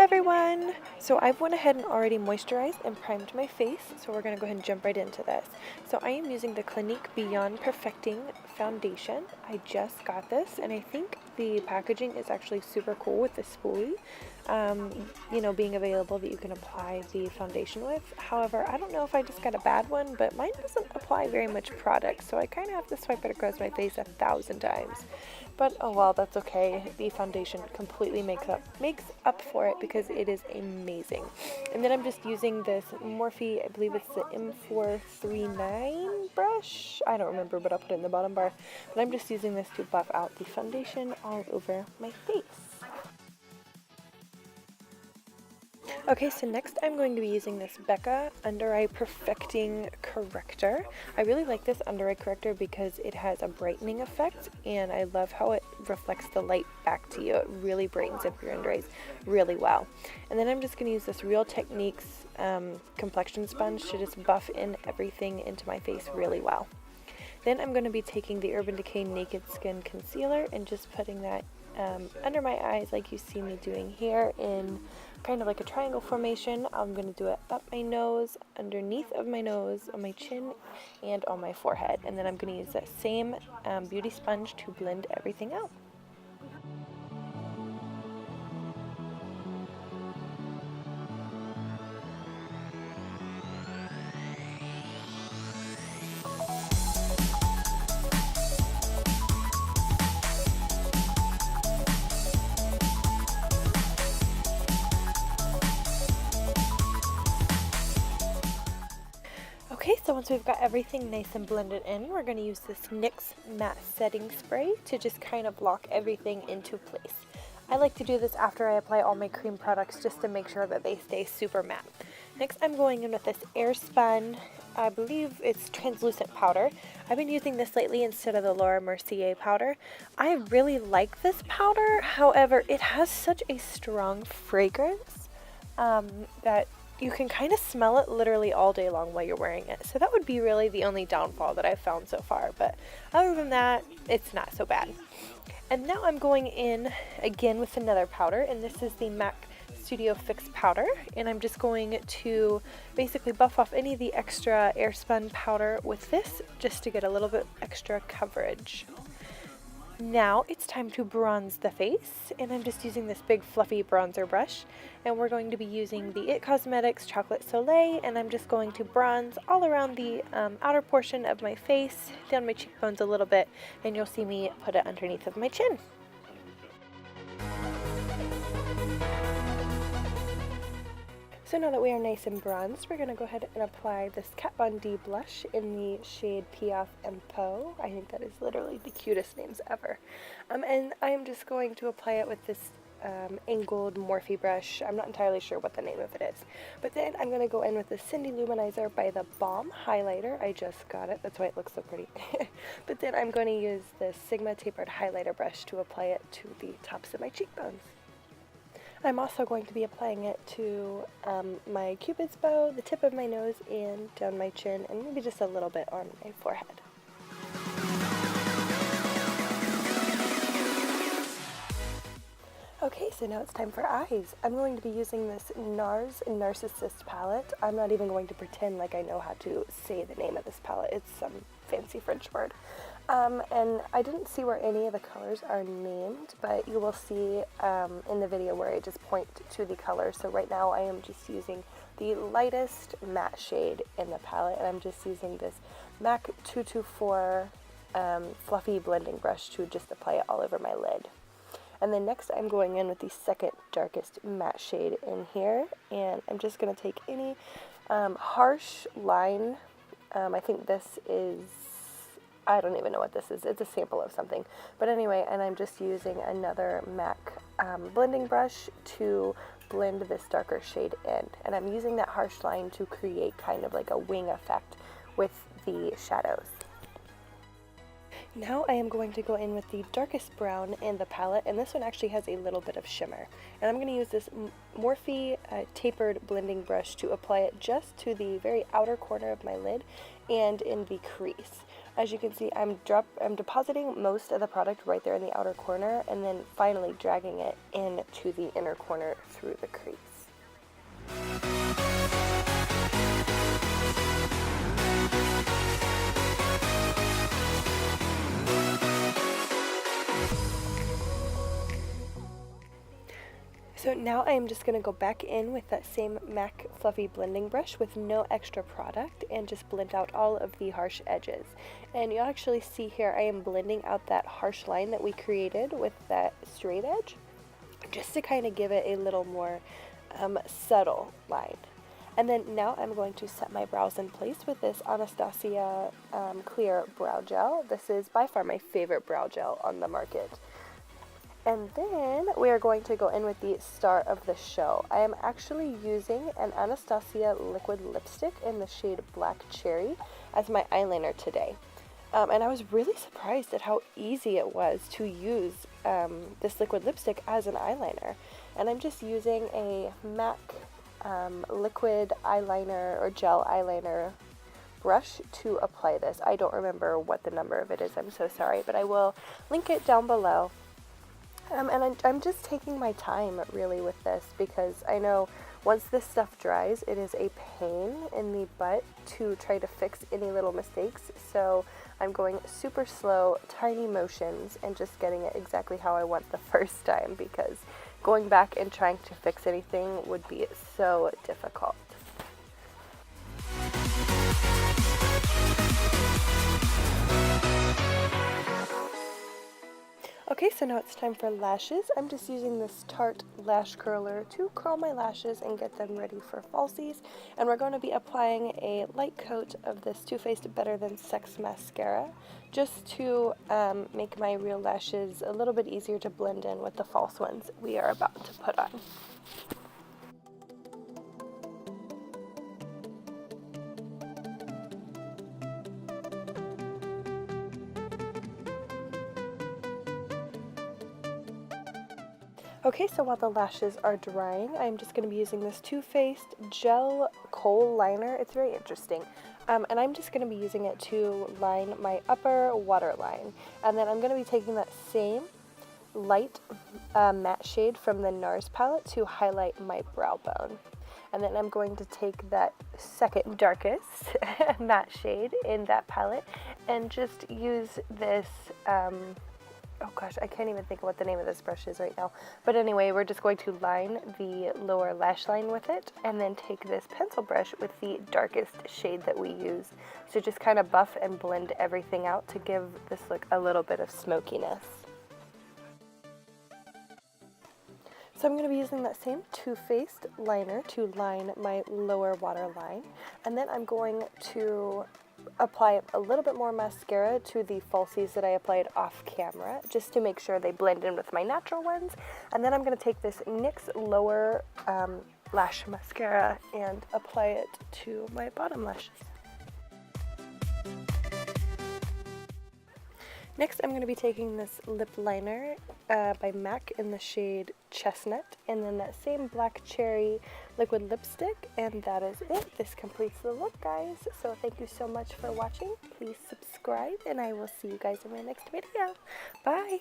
everyone! So I've went ahead and already moisturized and primed my face, so we're going to go ahead and jump right into this. So I am using the Clinique Beyond Perfecting Foundation. I just got this, and I think the packaging is actually super cool with the spoolie, being available that you can apply the foundation with. However, I don't know if I just got a bad one, but mine doesn't apply very much product, so I kind of have to swipe it across my face 1,000 times. But oh well, that's okay. The foundation completely makes up for it because it is amazing. And then I'm just using this Morphe, I believe it's the M439 brush. I don't remember, but I'll put it in the bottom bar. But I'm just using this to buff out the foundation all over my face. Okay, so next I'm going to be using this Becca Under Eye Perfecting Corrector. I really like this under eye corrector because it has a brightening effect, and I love how it reflects the light back to you. It really brightens up your under eyes really well. And then I'm just going to use this Real Techniques complexion sponge to just buff in everything into my face really well. Then I'm going to be taking the Urban Decay Naked Skin Concealer and just putting that under my eyes like you see me doing here in kind of like a triangle formation. I'm going to do it up my nose, underneath of my nose, on my chin, and on my forehead. And then I'm going to use that same beauty sponge to blend everything out. Okay, so once we've got everything nice and blended in, we're going to use this NYX Matte Setting Spray to just kind of lock everything into place. I like to do this after I apply all my cream products just to make sure that they stay super matte. Next, I'm going in with this Airspun, I believe it's translucent powder. I've been using this lately instead of the Laura Mercier powder. I really like this powder, however, it has such a strong fragrance that you can kind of smell it literally all day long while you're wearing it. So that would be really the only downfall that I've found so far. But other than that, it's not so bad. And now I'm going in again with another powder, and this is the MAC Studio Fix powder. And I'm just going to basically buff off any of the extra Airspun powder with this just to get a little bit extra coverage. Now it's time to bronze the face, and I'm just using this big fluffy bronzer brush, and we're going to be using the IT Cosmetics Chocolate Soleil, and I'm just going to bronze all around the outer portion of my face, down my cheekbones a little bit, and you'll see me put it underneath of my chin. So now that we are nice and bronzed, we're going to go ahead and apply this Kat Von D blush in the shade Piaf and Poe. I think that is literally the cutest names ever. And I'm just going to apply it with this angled Morphe brush. I'm not entirely sure what the name of it is. But then I'm going to go in with the Cindy Luminizer by the Balm highlighter. I just got it. That's why it looks so pretty. But then I'm going to use the Sigma tapered highlighter brush to apply it to the tops of my cheekbones. I'm also going to be applying it to my Cupid's bow, the tip of my nose, and down my chin, and maybe just a little bit on my forehead. Okay, so now it's time for eyes. I'm going to be using this NARS Narcissist palette. I'm not even going to pretend like I know how to say the name of this palette. It's some fancy French word. And I didn't see where any of the colors are named, but you will see in the video where I just point to the colors. So right now I am just using the lightest matte shade in the palette, and I'm just using this MAC 224 fluffy blending brush to just apply it all over my lid. And then next I'm going in with the second darkest matte shade in here, and I'm just going to take any harsh line. I think this is, I don't even know what this is. It's a sample of something. But anyway, and I'm just using another MAC blending brush to blend this darker shade in. And I'm using that harsh line to create kind of like a wing effect with the shadows. Now I am going to go in with the darkest brown in the palette, and this one actually has a little bit of shimmer. And I'm going to use this Morphe tapered blending brush to apply it just to the very outer corner of my lid and in the crease. As you can see, I'm depositing most of the product right there in the outer corner, and then finally dragging it into the inner corner through the crease. So now I'm just going to go back in with that same MAC Fluffy blending brush with no extra product and just blend out all of the harsh edges. And you'll actually see here I am blending out that harsh line that we created with that straight edge, just to kind of give it a little more subtle line. And then now I'm going to set my brows in place with this Anastasia clear brow gel. This is by far my favorite brow gel on the market. And then we are going to go in with the star of the show. I am actually using an Anastasia liquid lipstick in the shade Black Cherry as my eyeliner today. And I was really surprised at how easy it was to use this liquid lipstick as an eyeliner. And I'm just using a MAC liquid eyeliner or gel eyeliner brush to apply this. I don't remember what the number of it is, I'm so sorry, but I will link it down below. And I'm just taking my time really with this, because I know once this stuff dries, it is a pain in the butt to try to fix any little mistakes. So I'm going super slow, tiny motions, and just getting it exactly how I want the first time, because going back and trying to fix anything would be so difficult. Okay, so now it's time for lashes. I'm just using this Tarte lash curler to curl my lashes and get them ready for falsies. And we're going to be applying a light coat of this Too Faced Better Than Sex mascara, just to make my real lashes a little bit easier to blend in with the false ones we are about to put on. Okay, so while the lashes are drying, I'm just going to be using this Too Faced Gel Kohl Liner. It's very interesting. And I'm just going to be using it to line my upper waterline. And then I'm going to be taking that same light matte shade from the NARS palette to highlight my brow bone. And then I'm going to take that second darkest matte shade in that palette and just use this oh gosh, I can't even think of what the name of this brush is right now. But anyway, we're just going to line the lower lash line with it, and then take this pencil brush with the darkest shade that we use. So just kind of buff and blend everything out to give this look a little bit of smokiness. So I'm going to be using that same Too Faced liner to line my lower waterline, and then I'm going to apply a little bit more mascara to the falsies that I applied off camera, just to make sure they blend in with my natural ones. And then I'm going to take this NYX lower lash mascara and apply it to my bottom lashes. Next, I'm going to be taking this lip liner by MAC in the shade Chestnut, and then that same Black Cherry liquid lipstick, and that is it. This completes the look, guys. So thank you so much for watching. Please subscribe, and I will see you guys in my next video. Bye!